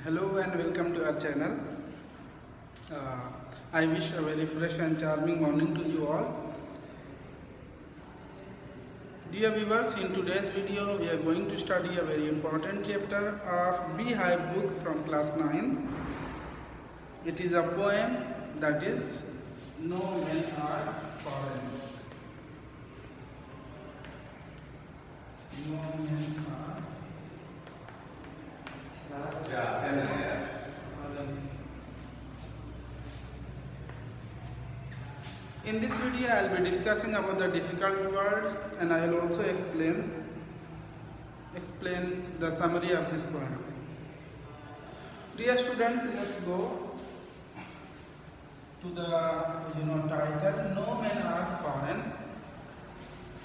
Hello and welcome to our channel. I wish a very fresh and charming morning to you all. Dear viewers, in today's video we are going to study a very important chapter of Beehive book from class 9. It is a poem that is No Men Are Foreign. No men are In this video, I will be discussing about the difficult word and I will also explain the summary of this poem. Dear student, let's go to the title. No men are foreign.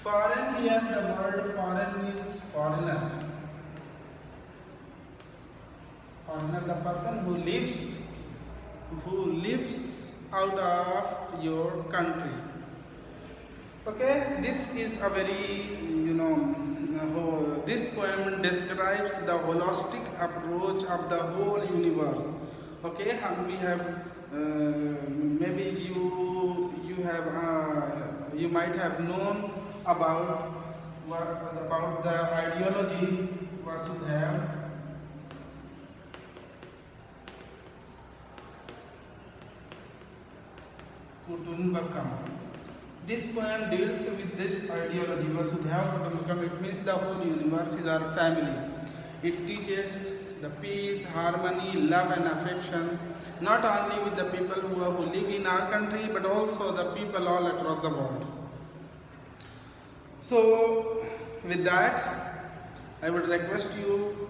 Foreign, here the word foreign means foreigner. Foreigner, the person who lives out of your country. Okay, this is a very this poem describes the holistic approach of the whole universe. Okay, we have maybe you might have known about the ideology Vasudhaiva Kutumbakam. This poem deals with this ideology Vasudhaiva Kutumbakam. It means the whole universe is our family. It teaches the peace, harmony, love and affection, not only with the people who live in our country but also the people all across the world. So with that, I would request you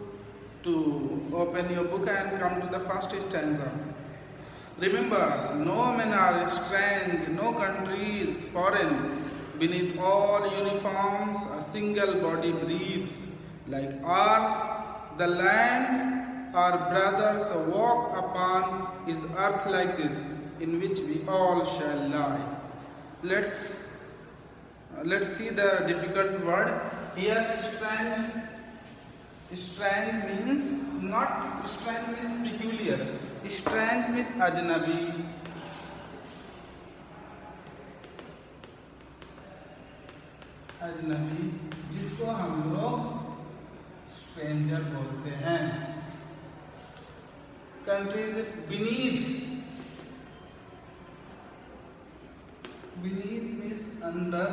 to open your book and come to the first stanza. Remember, no men are strange, no country is foreign. Beneath all uniforms, a single body breathes. Like ours, the land our brothers walk upon is earth like this, in which we all shall lie. Let's see the difficult word. Here, strange means not strange means peculiar. Strange means ajnabi. अजनबी जिसको हम लोग stranger बोलते हैं. Countries beneath means under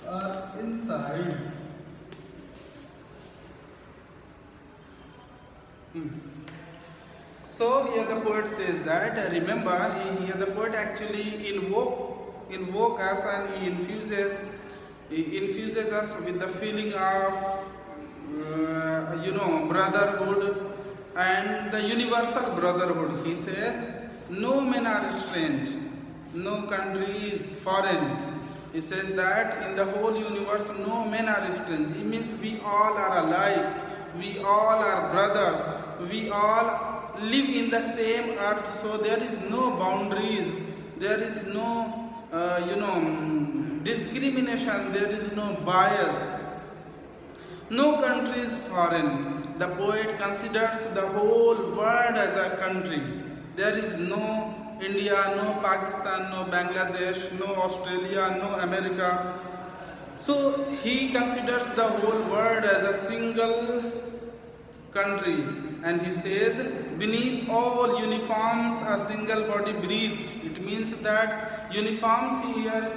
or inside. So here the poet says that, remember, here the poet actually invoke us and he infuses us with the feeling of brotherhood and the universal brotherhood. He says, no men are strange, no country is foreign. He says that in the whole universe, no men are strange. It means we all are alike, we all are brothers, we all live in the same earth, so there is no boundaries, there is no discrimination, there is no bias. No country is foreign. The poet considers the whole world as a country. There is no India, no Pakistan, no Bangladesh, no Australia, no America. So he considers the whole world as a single country, and he says, beneath all uniforms a single body breathes. It means that uniform here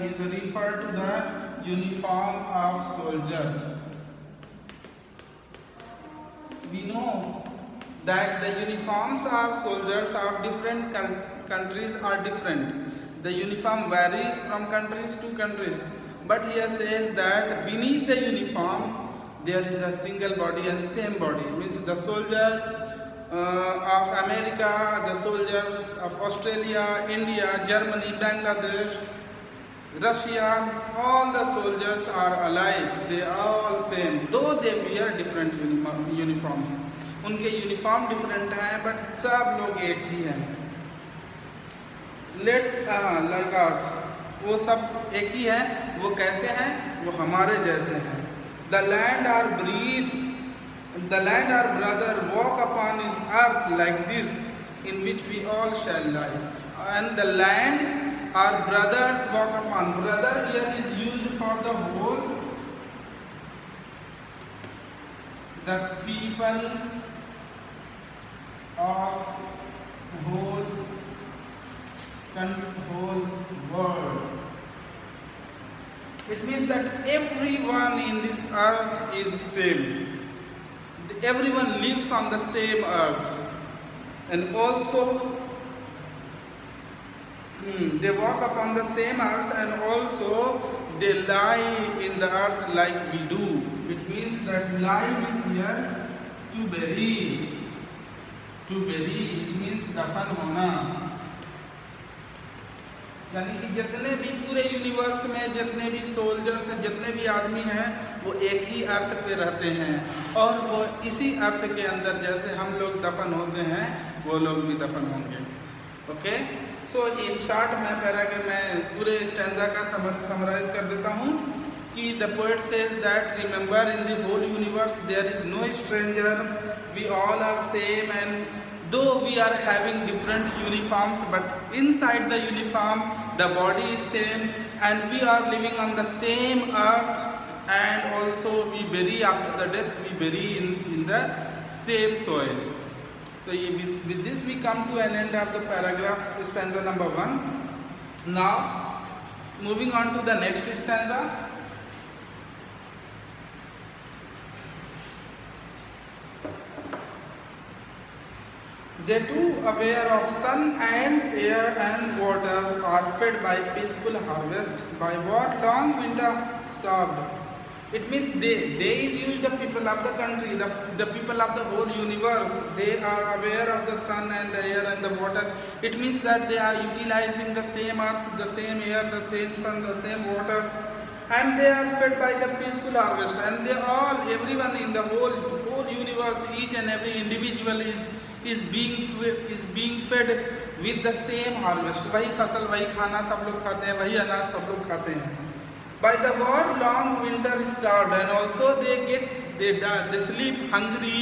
is referred to the uniform of soldiers. We know that the uniforms of soldiers of different countries are different. The uniform varies from countries to countries. But here says that beneath the uniform there is a single body and same body. It means the soldier of America, the soldiers of Australia, India, Germany, Bangladesh, Russia, all the soldiers are alike. They are all same, though they wear different uniforms. उनके uniform different हैं but सब लोग एक ही हैं. वो सब एक ही हैं. वो कैसे हैं? वो हमारे जैसे हैं. The land our breathe, the land our brother walk upon is earth like this, in which we all shall lie. And the land our brothers walk upon. Brother here is used for the whole, the people of whole world. It means that everyone in this earth is same. Everyone lives on the same earth, and also they walk upon the same earth, and also they lie in the earth like we do. It means that lie is here to bury. To bury, it means दफन होना. यानी कि जितने भी पूरे universe में जितने भी सोल्जर्स हैं, जितने भी आदमी हैं, वो एक ही अर्थ पे रहते हैं, और वो इसी अर्थ के अंदर जैसे हम लोग दफन होते हैं वो लोग भी दफन होंगे. ओके, सो इन शॉर्ट मैं पूरे स्टैंजा का समराइज कर देता हूँ कि the poet says that remember in the whole universe there is no stranger, we all are same, and though we are having different uniforms, but inside the uniform the body is same, and we are living on the same earth, and also we bury after the death, we bury in the same soil. So with this we come to an end of the paragraph, stanza number 1. Now moving on to the next stanza. They too, aware of sun and air and water, are fed by peaceful harvest, by what long winter starved. It means they is used the people of the country, the people of the whole universe. They are aware of the sun and the air and the water. It means that they are utilizing the same earth, the same air, the same sun, the same water, and they are fed by the peaceful harvest. And they all, everyone in the whole universe, each and every individual is being fed with the same harvest. वही फसल, वही खाना सब लोग खाते हैं, वही अनाज सब लोग खाते हैं. By the war long winter starved, and also they sleep hungry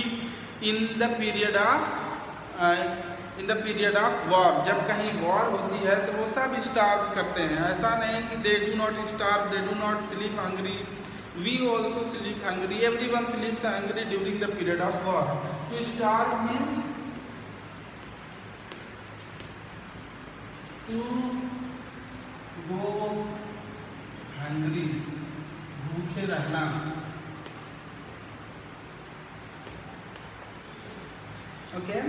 in the period of war. जब कहीं war होती है तो वो सब starve करते हैं. ऐसा नहीं कि they do not starve, they do not sleep hungry. We also sleep hungry. Everyone sleeps hungry during the period of war. To starve means to go hungry, भूखे रहना. Okay,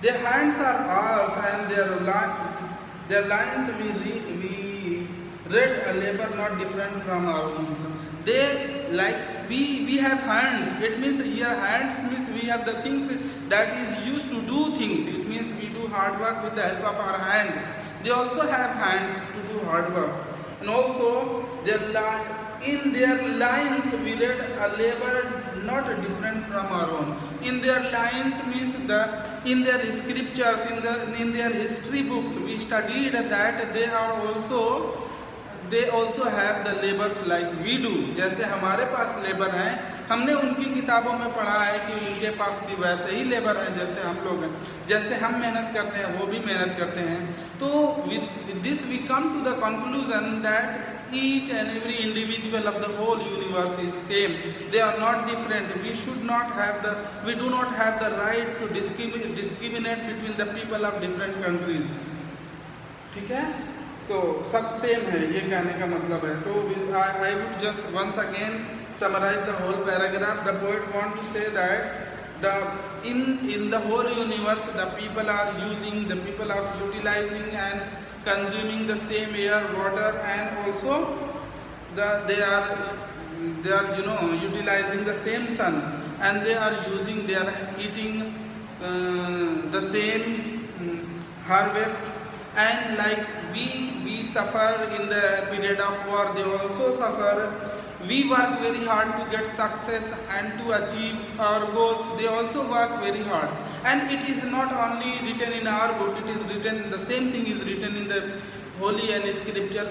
their hands are ours, and their lines we read a labor not different from our own. They, like we have hands. It means here hands means we have the things that is used to do things. It means we do hard work with the help of our hand. They also have hands to do hard work, and also in their lines we read a labor not different from our own. In their lines means in their scriptures, in their history books, we studied that they also have the labors like we do. जैसे हमारे पास labour हैं, हमने उनकी किताबों में पढ़ा है कि उनके पास भी वैसे ही लेबर हैं जैसे हम लोग हैं. जैसे हम मेहनत करते हैं वो भी मेहनत करते हैं. तो with this we come to the conclusion that each and every individual of the whole universe is same. They are not different. We do not have the right to discriminate between the people of different countries. ठीक है, तो सब same है, ये कहने का मतलब है. तो I would just once again summarize the whole paragraph. The poet want to say that in the whole universe the people are utilizing and consuming the same air, water, and also they are utilizing the same sun, and they are eating the same harvest. And like we suffer in the period of war, they also suffer. We work very hard to get success and to achieve our goals. They also work very hard, and it is not only written in our book, it is written, the same thing is written in the holy and scriptures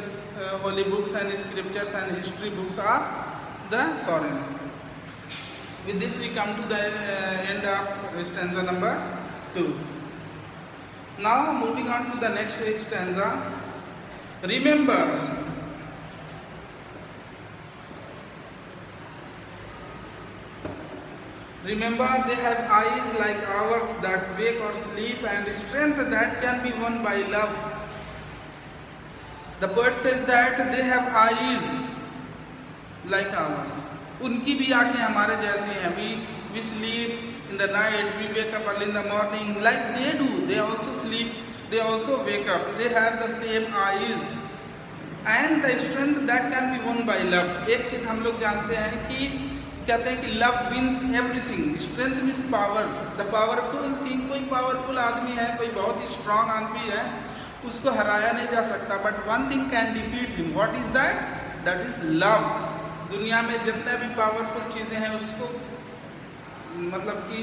holy books and scriptures and history books are the foreign. With this we come to the end of stanza number 2. Now moving on to the next stanza. Remember, they have eyes like ours that wake or sleep, and strength that can be won by love. The poet says that they have eyes like ours. उनकी भी आंखें हमारे जैसी हैं. We sleep in the night, we wake up early in the morning like they do. They also sleep, they also wake up. They have the same eyes and the strength that can be won by love. एक चीज हम लोग जानते हैं कि कहते हैं कि love wins everything. Strength means power, the powerful thing. कोई पावरफुल आदमी है, कोई बहुत ही स्ट्रांग आदमी है, उसको हराया नहीं जा सकता. But one thing can defeat him. What is that? That is love. दुनिया में जितने भी पावरफुल चीज़ें हैं उसको मतलब कि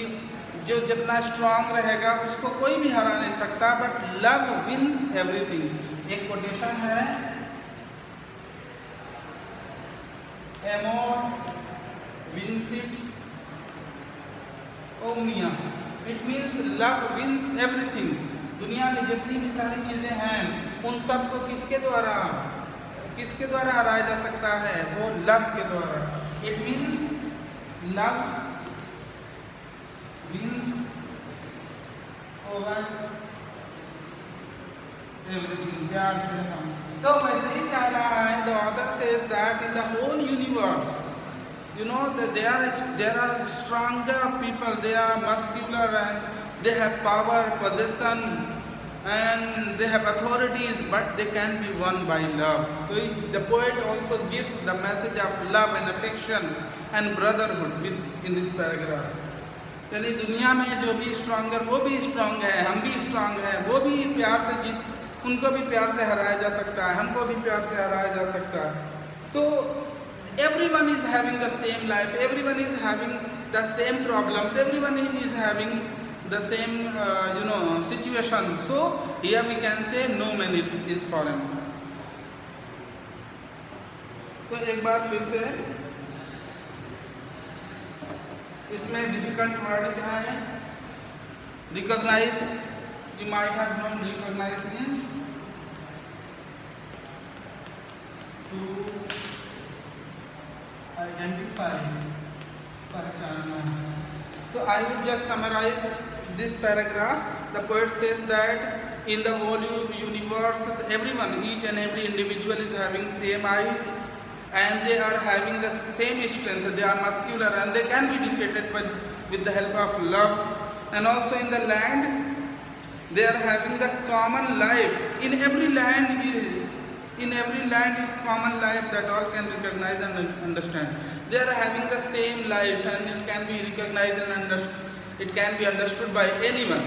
जो जितना स्ट्रांग रहेगा उसको कोई भी हरा नहीं सकता. But love wins everything. एक कोटेशन है, Amor wins it omnia. It means love wins everything. दुनिया में जितनी भी सारी चीजें हैं उन सब को किसके द्वारा हराया जा सकता है? वो लव के द्वारा. It means love wins over everything. प्यार से हम तो वैसे ही कह रहा है. The author says that in the whole universe, you know that there are stronger people. They are muscular and they have power, possession, and they have authorities, but they can be won by love. So the poet also gives the message of love and affection and brotherhood in this paragraph. यानी दुनिया में जो भी stronger, वो भी strong है, हम भी स्ट्रांग है. वो भी प्यार से उनको भी प्यार से हराया जा सकता है, हमको भी प्यार से हराया जा सकता है. तो everyone is having the same life, everyone is having the same problems, everyone is having the same situation. So here we can say no man is foreign. तो एक बार फिर से इसमें डिफिकल्ट वर्ड क्या है? Recognise. you might have known recognize means to identify, पहचानना. So I will just summarize this paragraph. The poet says that in the whole universe, everyone, each and every individual is having same eyes and they are having the same strength. They are muscular and they can be defeated with the help of love. And also in the land, they are having the common life. In every land is common life that all can recognize and understand. They are having the same life and it can be recognized and it can be understood by anyone.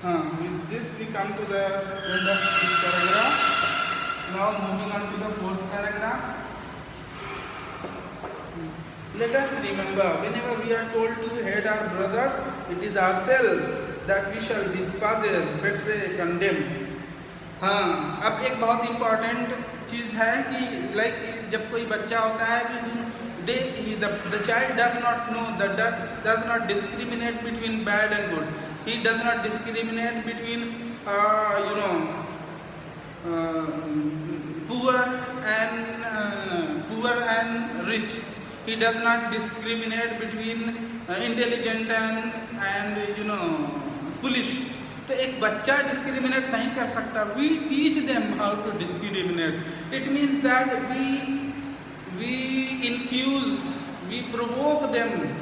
With this we come to the end of this paragraph. Now moving on to the fourth paragraph. Let us remember, whenever we are told to hate our brothers, it is ourselves that we shall despise, betray, condemn. हाँ, अब एक बहुत important चीज़ है कि like जब कोई बच्चा होता है, the child does not discriminate between bad and good. He does not discriminate between poor and rich. He does not discriminate between intelligent and foolish. तो एक बच्चा डिस्क्रिमिनेट नहीं कर सकता. We teach them how to discriminate. It means that we provoke them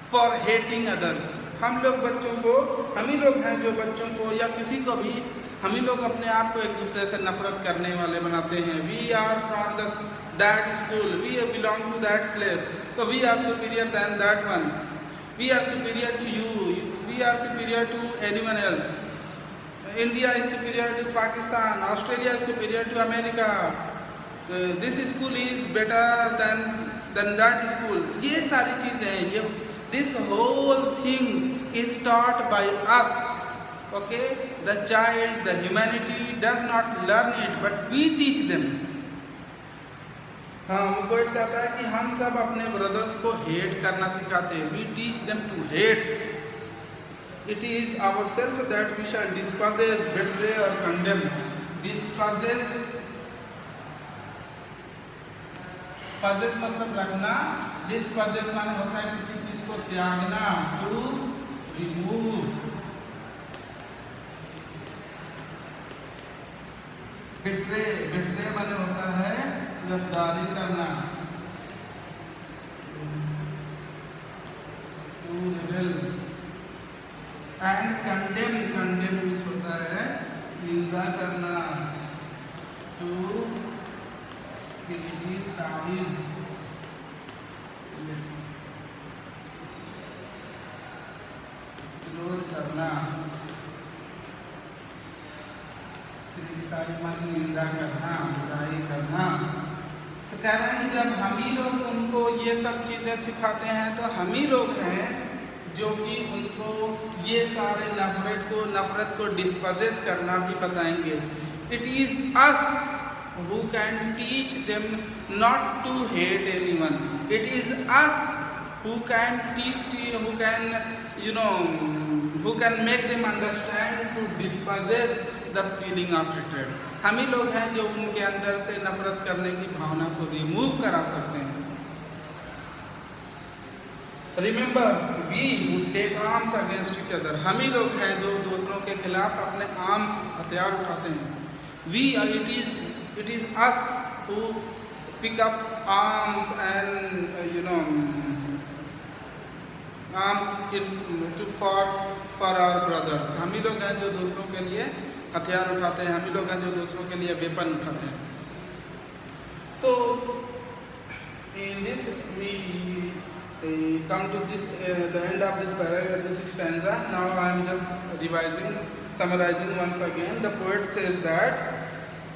for hating others. हम लोग बच्चों को, हम ही लोग हैं जो बच्चों को या किसी को भी, हम ही लोग अपने आप को एक दूसरे से नफरत करने वाले बनाते हैं. We are from that school, we belong to that place, so we are superior than that one. We are superior to you, we are superior to anyone else. India is superior to Pakistan, Australia is superior to America. This school is better than that school. ये सारी चीज़ें हैं. This whole thing is taught by us. Okay, the child, the humanity does not learn it, but we teach them. हाँ, वो poet कहता है कि हम सब अपने ब्रदर्स को हेट करना सिखाते हैं. We teach them to hate. It is ourselves that we shall despise, betray or condemn. Despise, possess मतलब रखना. Despise माने होता है किसी चीज को त्यागना, to remove. betray माने होता है गद्दारी करना, to rebel. And condemn means होता है निंदा करना, to criticize. विरोध करना, क्रिटिसाइज माने निंदा करना, बुराई करना. तो कह रहे हैं कि जब हम ही लोग उनको ये सब चीज़ें सिखाते हैं तो हम ही लोग हैं जो कि उनको ये सारे नफरत को डिस्पोजेस करना भी बताएंगे. It is us who can teach them not to hate anyone. It is us who can make them understand to dispossess the feeling of hatred. हम ही लोग हैं जो उनके अंदर से नफरत करने की भावना को रिमूव करा सकते हैं. Remember, we who take arms against each other. हम ही लोग हैं जो दूसरों के खिलाफ अपने आर्म्स हथियार उठाते हैं. It is us who pick up arms and arms for our brothers. हम ही लोग हैं जो दूसरों के लिए हथियार उठाते हैं. हम ही लोग हैं जो दूसरों के लिए वेपन उठाते हैं. तो in this we come to the end of this paragraph, this stanza. Now I am just summarizing once again. The poet says that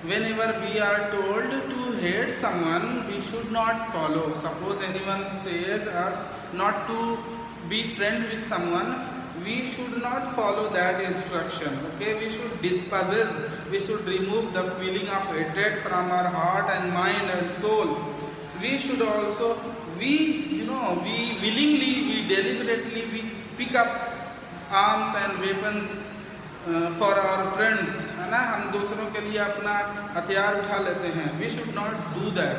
whenever we are told to hate someone, we should not follow. Suppose anyone says us not to be friend with someone, we should not follow that instruction. Okay, we should dispossess, we should remove the feeling of hatred from our heart and mind and soul. We should also, we willingly, we deliberately, we pick up arms and weapons for our friends, है ना. हम दूसरों के लिए अपना हथियार उठा लेते हैं. We should not do that.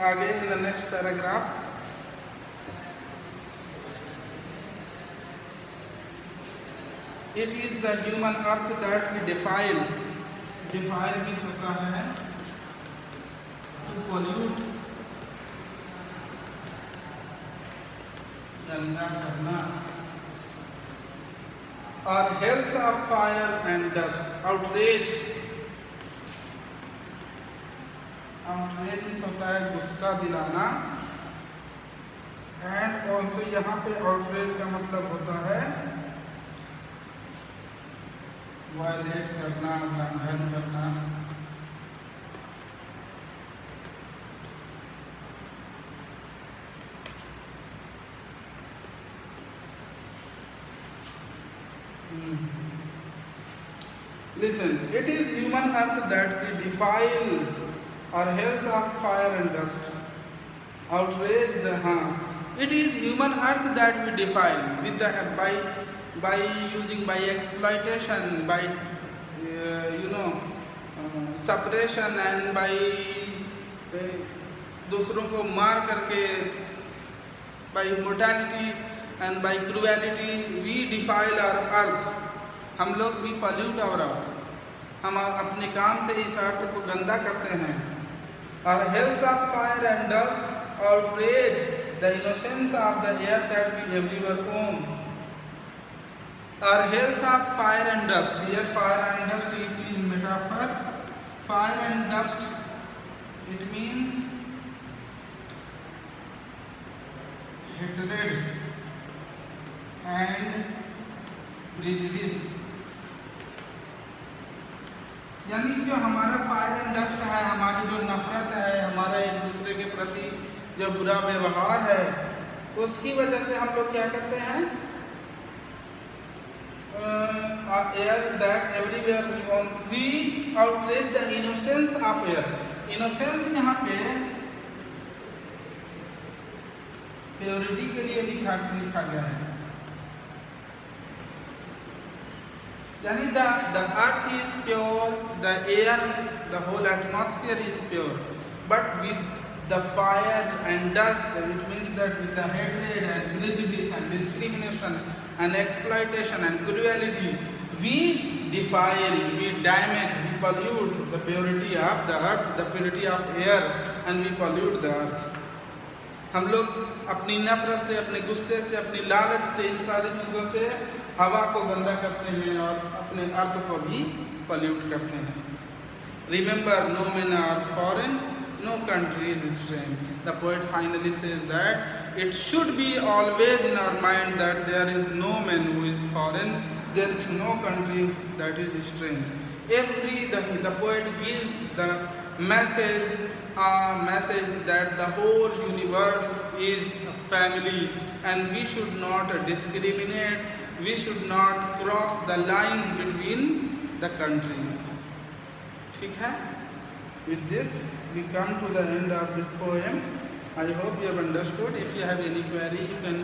आगे in the next paragraph, it is the human earth that we defile. Defile means होता है to pollute, गंदा करना. Or hells of fire and dust. Outrage means होता है गुस्सा दिलाना. And also यहाँ पे outrage का मतलब होता है वायलेट करना, उल्लंघन करना. Listen, it is human earth that we defile, or hells of fire and dust. Outrage the it is human earth that we defile with by exploitation, by suppression, and by दूसरों को मार करके, by mortality and by cruelty we defile our earth. हम लोग भी pollute our earth. हम अपने काम से इस अर्थ को गंदा करते हैं. Our hells of fire and dust outrage the innocence of the air that we everywhere own. Our hells of fire and dust. Here fire and dust, it is metaphor. Fire and dust, it means hatred and prejudice. यानी कि जो हमारा fire and dust है, हमारी जो नफरत है, हमारा एक दूसरे के प्रति जो बुरा व्यवहार है, उसकी वजह से हम लोग क्या करते हैं, air that everywhere we outrage the innocence of air. Innocence यहाँ पे प्योरिटी के लिए लिखा गया है, यानी the earth is pure, the air, the whole atmosphere is pure, but with the fire and dust, it means that with the hatred and prejudice and discrimination and exploitation and cruelty, we defile, we damage, we pollute the purity of the earth, the purity of air, and we pollute the earth. हम लोग अपनी नफरत से, अपने गुस्से से, अपनी लालच से, इन सारी चीज़ों से हवा को गंदा करते हैं और अपने अर्थ को भी पॉल्यूट करते हैं। Remember, no man are foreign, no country is strange. The poet finally says that it should be always in our mind that there is no man who is foreign, there is no country that is strange. The poet gives the message that the whole universe is a family and we should not discriminate, we should not cross the lines between the countries. ठीक है? With this we come to the end of this poem. I hope you have understood. If you have any query, you can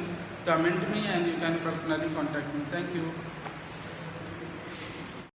comment me and you can personally contact me. Thank you.